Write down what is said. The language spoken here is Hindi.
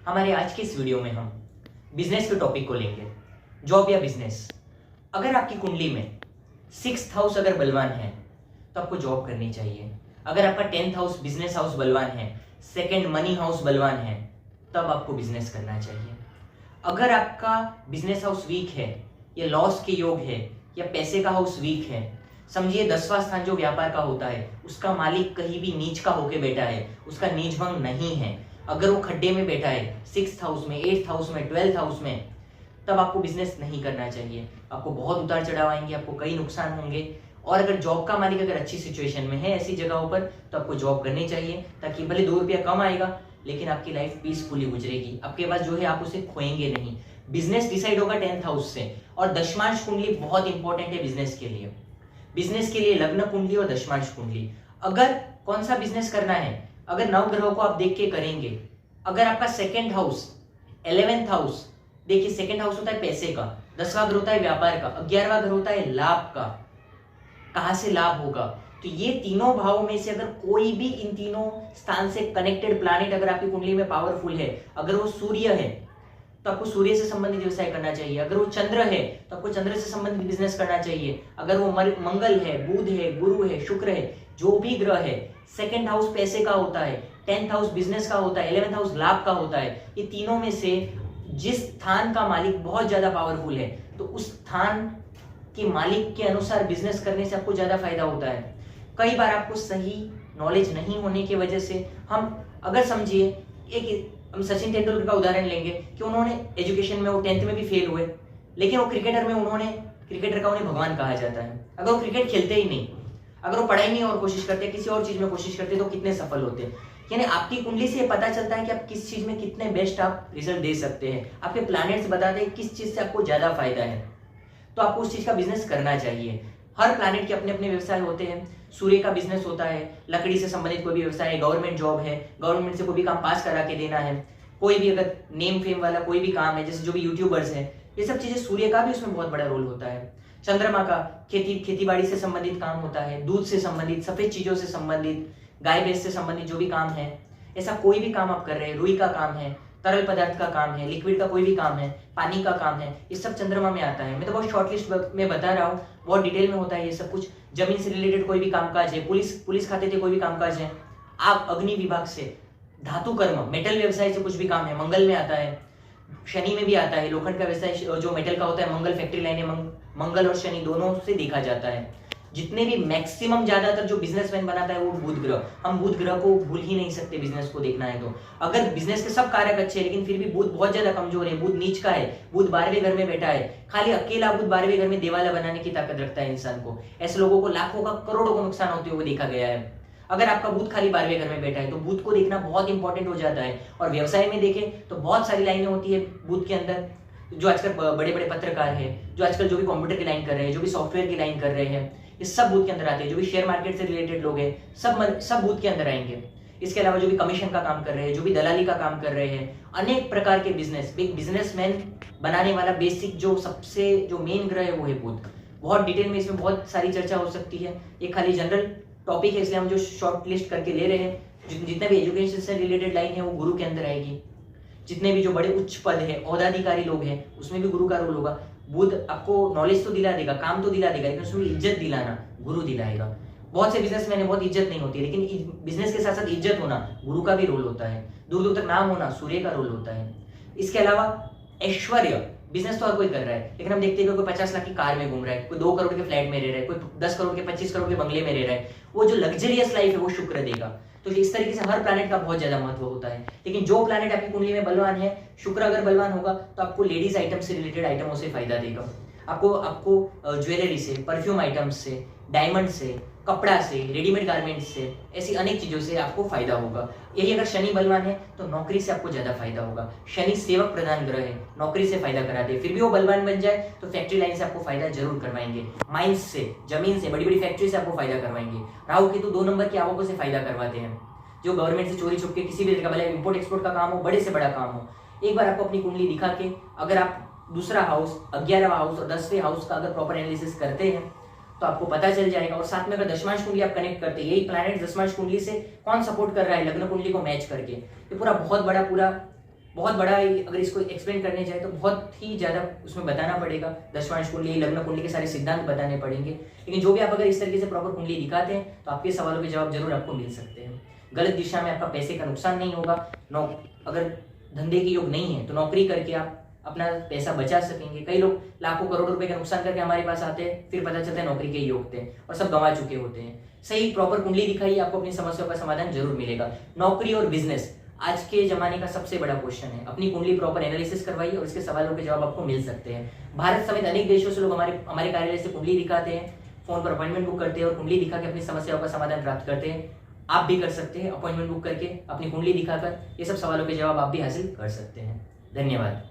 हमारे आज के इस वीडियो में हम बिजनेस के टॉपिक को लेंगे, जॉब या बिजनेस। अगर आपकी कुंडली में 6th हाउस अगर बलवान है तो आपको जॉब करनी चाहिए। अगर आपका 10th हाउस बिजनेस हाउस बलवान है, सेकंड मनी हाउस बलवान है, तब आपको बिजनेस करना चाहिए। अगर आपका बिजनेस हाउस वीक है या लॉस के योग है या पैसे का हाउस वीक है, समझिए 10वां स्थान जो व्यापार का होता है उसका मालिक कहीं भी नीच का होके बैठा है, उसका नीच भंग नहीं है, अगर वो खड्डे में बैठा है 6th हाउस में, 8th हाउस में, 12th हाउस में, तब आपको बिजनेस नहीं करना चाहिए। आपको बहुत उतार चढ़ाव आएंगे, आपको कई नुकसान होंगे। और अगर जॉब का मालिक अगर अच्छी सिचुएशन में है ऐसी जगहों पर, तो आपको जॉब करनी चाहिए, ताकि भले 2 रुपया कम आएगा लेकिन आपकी लाइफ पीसफुली गुजरेगी। आपके पास जो है आप उसे खोएंगे नहीं। बिजनेस डिसाइड होगा 10th हाउस से, और दशमांश कुंडली बहुत इंपॉर्टेंट है बिजनेस के लिए। बिजनेस के लिए लग्न कुंडली और दशमांश कुंडली। अगर कौन सा बिजनेस करना है, अगर नवग्रहों को आप देख के करेंगे, अगर आपका 2nd हाउस, 11th हाउस, देखिए 2nd हाउस होता है पैसे का, 10वां घर होता है व्यापार का, 11वां घर होता है लाभ का। कहां से लाभ होगा? तो ये तीनों भावों में से अगर कोई भी इन तीनों स्थान से कनेक्टेड प्लैनेट अगर आपकी कुंडली में पावरफुल है, अगर वो सूर्य है तो आपको सूर्य से संबंधित व्यवसाय करना चाहिए। अगर वो चंद्र है तो आपको चंद्र से संबंधित बिजनेस करना चाहिए। अगर वो मंगल है, बुध है, गुरु है, शुक्र है, जो भी ग्रह है, 2nd हाउस पैसे का होता है, 10th हाउस बिजनेस का होता है, 11th हाउस लाभ का होता है, ये तीनों में से जिस स्थान का मालिक बहुत ज्यादा पावरफुल है तो उस स्थान के मालिक के अनुसार बिजनेस करने से आपको ज्यादा फायदा होता है। कई बार आपको सही नॉलेज नहीं होने की वजह से, हम अगर समझिए एक हम सचिन तेंदुलकर का उदाहरण लेंगे कि उन्होंने एजुकेशन में वो 10th में भी फेल हुए, लेकिन वो क्रिकेटर में क्रिकेटर का उन्हें भगवान कहा जाता है। अगर वो क्रिकेट खेलते ही नहीं, अगर वो पढ़ाई नहीं और कोशिश करते, किसी और चीज में कोशिश करते, तो कितने सफल होते। यानी आपकी कुंडली से पता चलता है कि आप किस चीज में कितने बेस्ट आप रिजल्ट दे सकते हैं। आपके प्लैनेट्स बताते हैं किस चीज से आपको ज्यादा फायदा है, तो आपको उस चीज का बिजनेस करना चाहिए। हर प्लैनेट के अपने अपने व्यवसाय होते हैं। सूर्य का बिजनेस होता है, लकड़ी से संबंधित कोई भी व्यवसाय है, गवर्नमेंट जॉब है, गवर्नमेंट से कोई भी काम पास करा के देना है, कोई भी अगर नेम फेम वाला कोई भी काम है, जैसे जो भी यूट्यूबर्स हैं, ये सब चीजें सूर्य का भी उसमें बहुत बड़ा रोल होता है। चंद्रमा का खेती बाड़ी से संबंधित काम होता है, दूध से संबंधित, सफेद चीजों से संबंधित, गाय भैंस से संबंधित जो भी काम है, ऐसा कोई भी काम आप कर रहे हैं, रुई का काम है, तरल पदार्थ का काम है, लिक्विड का कोई भी काम है, पानी का काम है, ये सब चंद्रमा में आता है। मैं तो बहुत शॉर्ट लिस्ट में बता रहा हूँ, बहुत डिटेल में होता है ये सब कुछ। जमीन से रिलेटेड कोई भी कामकाज है, पुलिस खाते थे कोई भी कामकाज है, आग अग्नि विभाग से, धातु कर्म, मेटल व्यवसाय से कुछ भी काम है, मंगल में आता है, शनि में भी आता है। लोखंड का व्यवसाय जो मेटल का होता है, मंगल फैक्ट्री लाइन है, मंगल और शनि दोनों से देखा जाता है। जितने भी मैक्सिमम ज्यादातर जो बिजनेसमैन बनाता है वो बुध ग्रह, हम बुध ग्रह को भूल ही नहीं सकते बिजनेस को देखना है तो। अगर बिजनेस के सब कारक अच्छे हैं लेकिन फिर भी बुध बहुत ज्यादा कमजोर है, बुध नीच का है, बुध 12वें घर में बैठा है, खाली अकेला बुध 12वें घर में देवाला बनाने की ताकत रखता है इंसान को। ऐसे लोगों को लाखों का करोड़ों का नुकसान होते हुए देखा गया है। अगर आपका बुध खाली 12वें घर में बैठा है तो बुध को देखना बहुत इंपॉर्टेंट हो जाता है। और व्यवसाय में देखें तो बहुत सारी लाइनें होती है बुध के अंदर। जो आजकल बड़े बड़े पत्रकार हैं, जो आजकल जो भी कंप्यूटर की लाइन कर रहे हैं, जो भी सॉफ्टवेयर की लाइन कर रहे हैं, ये सब बुध के अंदर आते हैं। जो भी शेयर मार्केट से रिलेटेड लोग हैं, सब बुध के अंदर आएंगे। इसके अलावा जो भी कमीशन का काम कर रहे हैं, जो भी दलाली का काम कर रहे हैं, अनेक प्रकार के बिजनेसमैन बनाने वाला बेसिक जो सबसे जो मेन ग्रह है वो है बुध। बहुत डिटेल में इसमें बहुत सारी चर्चा हो सकती है, ये खाली जनरल टॉपिक है इसलिए हम जो शॉर्ट लिस्ट करके ले रहे हैं। जितने भी एजुकेशन से रिलेटेड लाइन है वो गुरु के अंदर आएगी। जितने भी जो बड़े उच्च पद है, ओहदाधिकारी लोग हैं, उसमें भी गुरु का रोल होगा। बुध आपको नॉलेज तो दिला देगा, काम तो दिला देगा, लेकिन उसमें इज्जत दिलाना गुरु दिलाएगा। बहुत से बिजनेसमैन है बहुत इज्जत नहीं होती, लेकिन बिजनेस के साथ साथ इज्जत होना गुरु का भी रोल होता है। दूर दूर तक नाम होना सूर्य का रोल होता है। इसके अलावा ऐश्वर्य, बिजनेस तो हर कोई कर रहा है, लेकिन हम देखते हैं कोई 50 लाख की कार में घूम रहा है, कोई 2 करोड़ के फ्लैट में रह रहा है, कोई 10 करोड़ के 25 करोड़ के बंगले में रह रहा है। वो जो लग्जरियस लाइफ है वो शुक्र देगा। तो इस तरीके से हर प्लैनेट का बहुत ज्यादा महत्व होता है। लेकिन जो प्लैनेट आपकी कुंडली में बलवान है, शुक्र अगर बलवान होगा तो आपको लेडीज आइटम से रिलेटेड आइटमों से फायदा देगा। आपको ज्वेलरी से, परफ्यूम आइटम्स से, डायमंड से, कपड़ा से, रेडीमेड गारमेंट्स से, ऐसी अनेक चीजों से आपको फायदा होगा। यही अगर शनि बलवान है तो नौकरी से आपको ज्यादा फायदा होगा। शनि सेवक प्रधान ग्रह है, नौकरी से फायदा कराते, फिर भी वो बलवान बन जाए तो फैक्ट्री लाइन से आपको फायदा जरूर करवाएंगे। माइंस से, जमीन से, बड़ी बड़ी फैक्ट्री से आपको फायदा करवाएंगे। राहु केतु 2 नंबर की आवकों से फायदा करवाते हैं। जो गवर्नमेंट से चोरी छुप के किसी भी तरह का, भले इंपोर्ट एक्सपोर्ट का काम हो, बड़े से बड़ा काम हो, एक बार आपको अपनी कुंडली दिखा के अगर आप दूसरा हाउस, 11वां हाउस और 10वें हाउस का अगर प्रॉपर एनालिसिस करते हैं तो आपको पता चल जाएगा। और साथ में अगर दशमांश कुंडली आप कनेक्ट करते हैं, यही प्लैनेट दशमांश कुंडली से कौन सपोर्ट कर रहा है लग्न कुंडली को मैच करके, ये पूरा बहुत बड़ा पूरा बहुत बड़ा अगर इसको एक्सप्लेन करने जाए तो बहुत ही ज़्यादा उसमें बताना पड़ेगा। दशमांश कुंडली, लग्न कुंडली के सारे सिद्धांत बताने पड़ेंगे। लेकिन जो भी आप अगर इस तरीके से प्रॉपर कुंडली दिखाते हैं तो आपके सवालों के जवाब जरूर आपको मिल सकते हैं। गलत दिशा में आपका पैसे का नुकसान नहीं होगा। अगर धंधे के योग नहीं है तो नौकरी करके आप अपना पैसा बचा सकेंगे। कई लोग लाखों करोड़ों रुपए का नुकसान करके हमारे पास आते हैं, फिर पता चलता है नौकरी के योग थे और सब गंवा चुके होते हैं। सही प्रॉपर कुंडली दिखाइए, आपको अपनी समस्याओं का समाधान जरूर मिलेगा। नौकरी और बिजनेस आज के जमाने का सबसे बड़ा क्वेश्चन है। अपनी कुंडली प्रॉपर एनालिसिस करवाइए और इसके सवालों के जवाब आपको मिल सकते हैं। भारत समेत अनेक देशों से लोग हमारे कार्यालय से कुंडली दिखाते हैं, फोन पर अपॉइंटमेंट बुक करते हैं और कुंडली दिखा के अपनी समस्याओं का समाधान प्राप्त करते हैं। आप भी कर सकते हैं, अपॉइंटमेंट बुक करके अपनी कुंडली दिखाकर ये सब सवालों के जवाब आप भी हासिल कर सकते हैं। धन्यवाद।